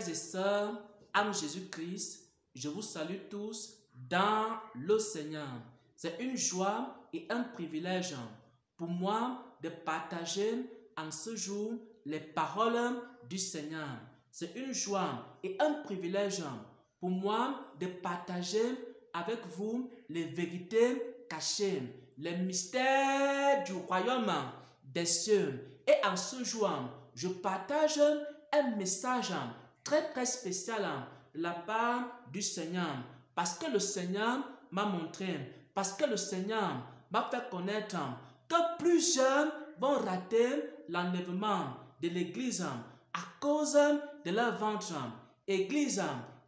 Frères et sœurs, en Jésus-Christ, je vous salue tous dans le Seigneur. C'est une joie et un privilège pour moi de partager en ce jour les paroles du Seigneur. C'est une joie et un privilège pour moi de partager avec vous les vérités cachées, les mystères du royaume des cieux. Et en ce jour, je partage un message très spécial de la part du Seigneur. Parce que le Seigneur m'a montré, parce que le Seigneur m'a fait connaître que plusieurs vont rater l'enlèvement de l'église à cause de leur ventre. Église,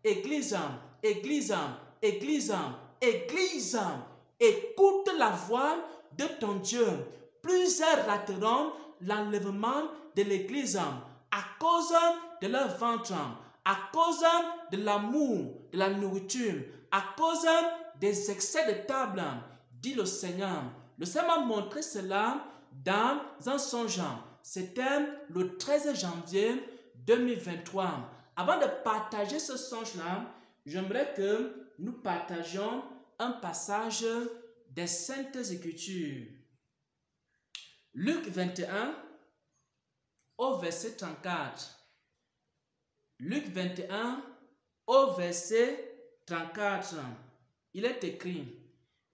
église, église, église, église, écoute la voix de ton Dieu. Plusieurs rateront l'enlèvement de l'église à cause de leur ventre, à cause de l'amour, de la nourriture, à cause des excès de table, dit le Seigneur. Le Seigneur m'a montré cela dans un songe. C'était le 13 janvier 2023. Avant de partager ce songe-là, j'aimerais que nous partagions un passage des Saintes Écritures. Luc 21, au verset 34. Luc 21, au verset 34. Il est écrit,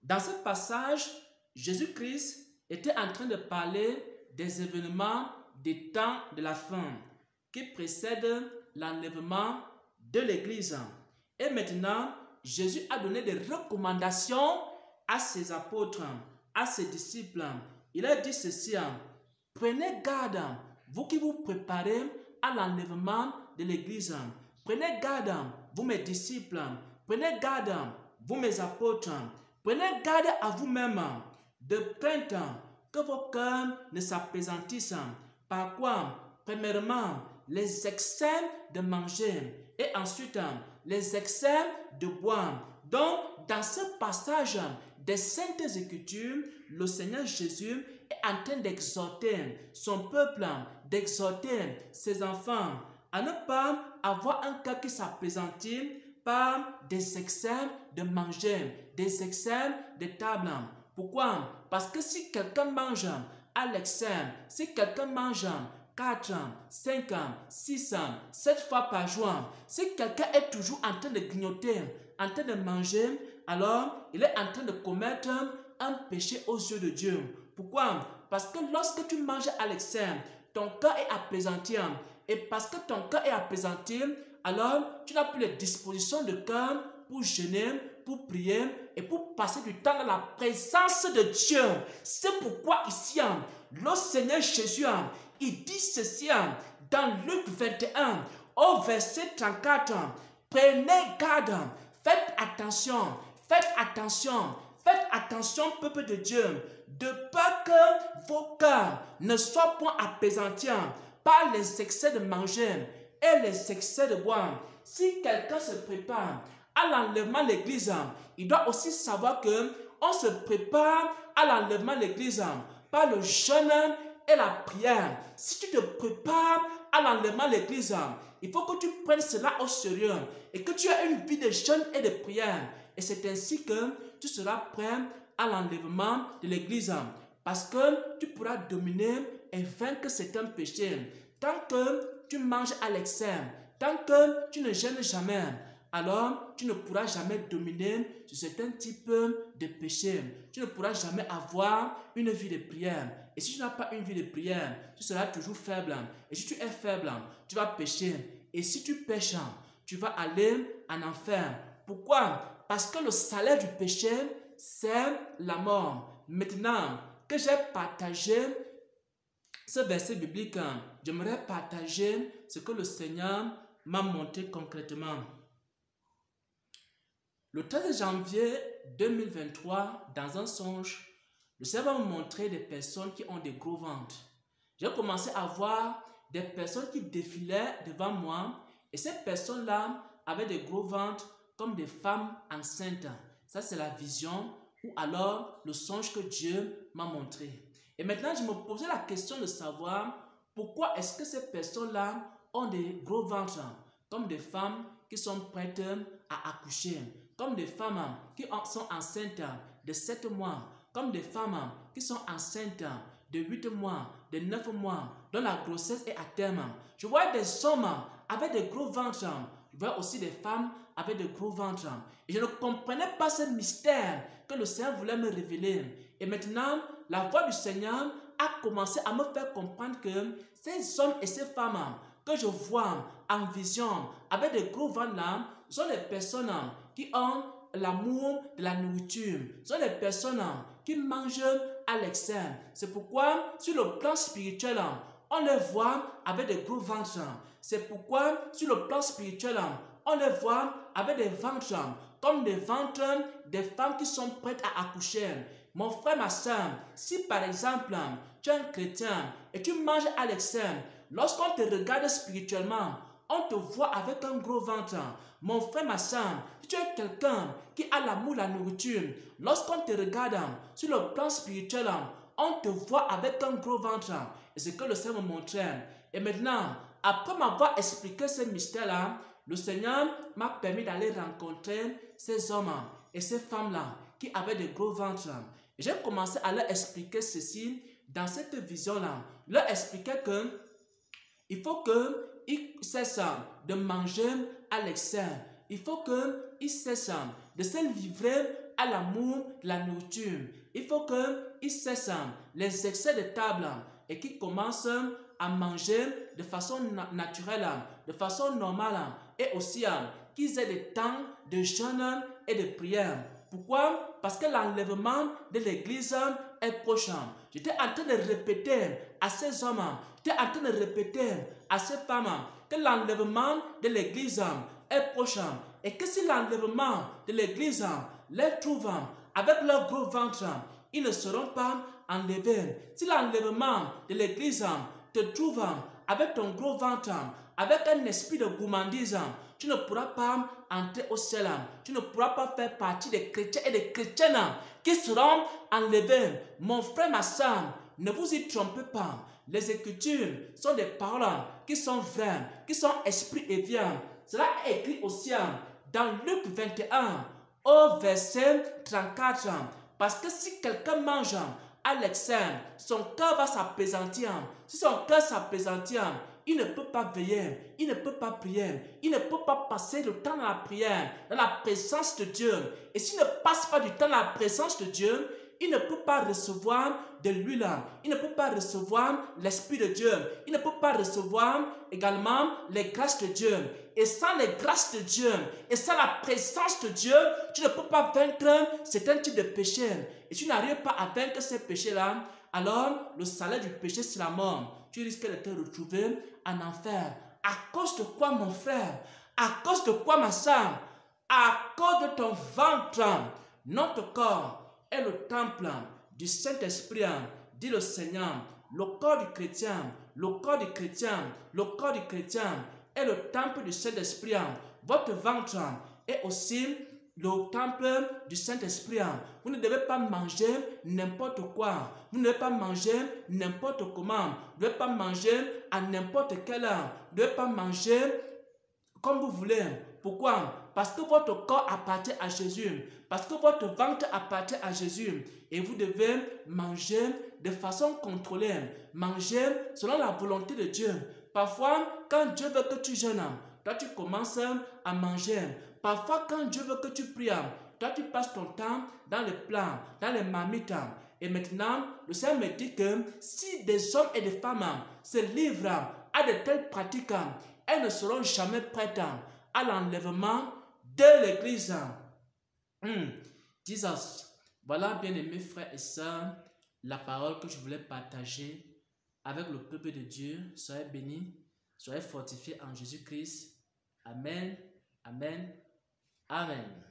dans ce passage, Jésus-Christ était en train de parler des événements des temps de la fin qui précèdent l'enlèvement de l'Église. Et maintenant, Jésus a donné des recommandations à ses apôtres, à ses disciples. Il a dit ceci, prenez garde, vous qui vous préparez à l'enlèvement de l'Église. Prenez garde, vous mes disciples. Prenez garde, vous mes apôtres. Prenez garde à vous-même de crainte que vos cœurs ne s'appesantissent. Par quoi? Premièrement, les excès de manger et ensuite les excès de boire. Donc, dans ce passage des Saintes Écritures, le Seigneur Jésus est en train d'exhorter son peuple, d'exhorter ses enfants à ne pas avoir un cœur qui s'appesantit par des excès de manger, des excès de table. Pourquoi? Parce que si quelqu'un mange à l'excès, si quelqu'un mange 4, 5, 6, 7 fois par jour, si quelqu'un est toujours en train de grignoter, en train de manger, alors il est en train de commettre un péché aux yeux de Dieu. Pourquoi? Parce que lorsque tu manges à l'excès, ton cœur est appesanti. Et parce que ton cœur est appesanti, alors tu n'as plus les dispositions de cœur pour jeûner, pour prier et pour passer du temps dans la présence de Dieu. C'est pourquoi ici, le Seigneur Jésus, il dit ceci dans Luc 21, au verset 34. Prenez garde, faites attention, peuple de Dieu, de peur que vos cœurs ne soient point appesantis par les excès de manger et les excès de boire. Si quelqu'un se prépare à l'enlèvement de l'église, il doit aussi savoir que on se prépare à l'enlèvement de l'église par le jeûne et la prière. Si tu te prépares à l'enlèvement de l'église, il faut que tu prennes cela au sérieux et que tu aies une vie de jeûne et de prière. Et c'est ainsi que tu seras prêt à l'enlèvement de l'église. Parce que tu pourras dominer et vaincre certains péchés. Tant que tu manges à l'excès, tant que tu ne jeûnes jamais, alors tu ne pourras jamais dominer sur certains types de péchés. Tu ne pourras jamais avoir une vie de prière. Et si tu n'as pas une vie de prière, tu seras toujours faible. Et si tu es faible, tu vas pécher. Et si tu pêches, tu vas aller en enfer. Pourquoi? Parce que le salaire du péché, c'est la mort. Maintenant que j'ai partagé ce verset biblique, j'aimerais partager ce que le Seigneur m'a montré concrètement. Le 13 janvier 2023, dans un songe, le Seigneur m'a montré des personnes qui ont des gros ventres. J'ai commencé à voir des personnes qui défilaient devant moi et ces personnes-là avaient des gros ventres comme des femmes enceintes. Ça, c'est la vision ou alors le songe que Dieu m'a montré. Et maintenant, je me posais la question de savoir pourquoi est-ce que ces personnes-là ont des gros ventres. comme des femmes qui sont prêtes à accoucher, comme des femmes qui sont enceintes de 7 mois, comme des femmes qui sont enceintes de 8 mois, de 9 mois, dont la grossesse est à terme. Je vois des hommes avec des gros ventres. Je vois aussi des femmes avec de gros ventres. Et je ne comprenais pas ce mystère que le Seigneur voulait me révéler. Et maintenant, la voix du Seigneur a commencé à me faire comprendre que ces hommes et ces femmes que je vois en vision avec des gros ventres là, sont les personnes qui ont l'amour de la nourriture. Ce sont les personnes qui mangent à l'excès. C'est pourquoi, sur le plan spirituel, on les voit avec des gros ventres. C'est pourquoi, sur le plan spirituel, on les voit avec des ventres, comme des ventres des femmes qui sont prêtes à accoucher. Mon frère, ma soeur, si par exemple, tu es un chrétien et tu manges à l'excès, lorsqu'on te regarde spirituellement, on te voit avec un gros ventre. Mon frère, ma soeur, si tu es quelqu'un qui a l'amour de la nourriture, lorsqu'on te regarde sur le plan spirituel, on te voit avec un gros ventre. Et c'est ce que le Seigneur me montrait. Et maintenant, après m'avoir expliqué ce mystère-là, le Seigneur m'a permis d'aller rencontrer ces hommes et ces femmes-là qui avaient des gros ventres. Et j'ai commencé à leur expliquer ceci dans cette vision-là. Je leur expliquais que il faut qu'ils cessent de manger à l'excès. Il faut qu'ils cessent de se livrer à l'amour de la nourriture. Il faut qu'ils cessent les excès de table et qu'ils commencent à manger de façon naturelle, de façon normale, et aussi qu'ils aient des temps de jeûne et de prière. Pourquoi? Parce que l'enlèvement de l'église est prochain. J'étais en train de répéter à ces hommes, j'étais en train de répéter à ces femmes que l'enlèvement de l'église est prochain. Et que si l'enlèvement de l'église les trouve avec leur gros ventre, ils ne seront pas enlevés. Si l'enlèvement de l'église te trouve avec ton gros ventre, avec un esprit de gourmandise, tu ne pourras pas entrer au ciel. Tu ne pourras pas faire partie des chrétiens et des chrétiennes qui seront enlevés. Mon frère, ma soeur, ne vous y trompez pas. Les Écritures sont des paroles qui sont vraies, qui sont esprit et vie. Cela est écrit aussi dans Luc 21, au verset 34. Parce que si quelqu'un mange à l'excès, son cœur va s'apaisantir. Si son cœur s'apaisantir, il ne peut pas veiller, il ne peut pas prier, il ne peut pas passer le temps dans la prière, dans la présence de Dieu. Et s'il ne passe pas du temps dans la présence de Dieu, il ne peut pas recevoir de l'huile, il ne peut pas recevoir l'Esprit de Dieu, il ne peut pas recevoir également les grâces de Dieu. Et sans les grâces de Dieu, et sans la présence de Dieu, tu ne peux pas vaincre certains types de péchés. Et si tu n'arrives pas à vaincre ces péchés-là, alors le salaire du péché, c'est la mort. Tu risques de te retrouver en enfer. À cause de quoi, mon frère? À cause de quoi, ma soeur? À cause de ton ventre. Notre corps est le temple du Saint-Esprit, dit le Seigneur. Le corps du chrétien, le corps du chrétien, le corps du chrétien est le temple du Saint-Esprit. Votre ventre est aussi le temple du Saint-Esprit. Vous ne devez pas manger n'importe quoi. Vous ne devez pas manger n'importe comment. Vous ne devez pas manger à n'importe quelle heure. Vous ne devez pas manger comme vous voulez. Pourquoi? Parce que votre corps appartient à Jésus. Parce que votre ventre appartient à Jésus. Et vous devez manger de façon contrôlée. Manger selon la volonté de Dieu. Parfois, quand Dieu veut que tu jeûnes, toi tu commences à manger. Parfois, quand Dieu veut que tu pries, toi tu passes ton temps dans les plats, dans les marmites. Et maintenant, le Seigneur me dit que si des hommes et des femmes se livrent à de telles pratiques, elles ne seront jamais prêtes à l'enlèvement de l'église. Jesus. Voilà, bien-aimés frères et sœurs, la parole que je voulais partager avec le peuple de Dieu. Soyez bénis, soyez fortifiés en Jésus-Christ. Amen, amen, amen.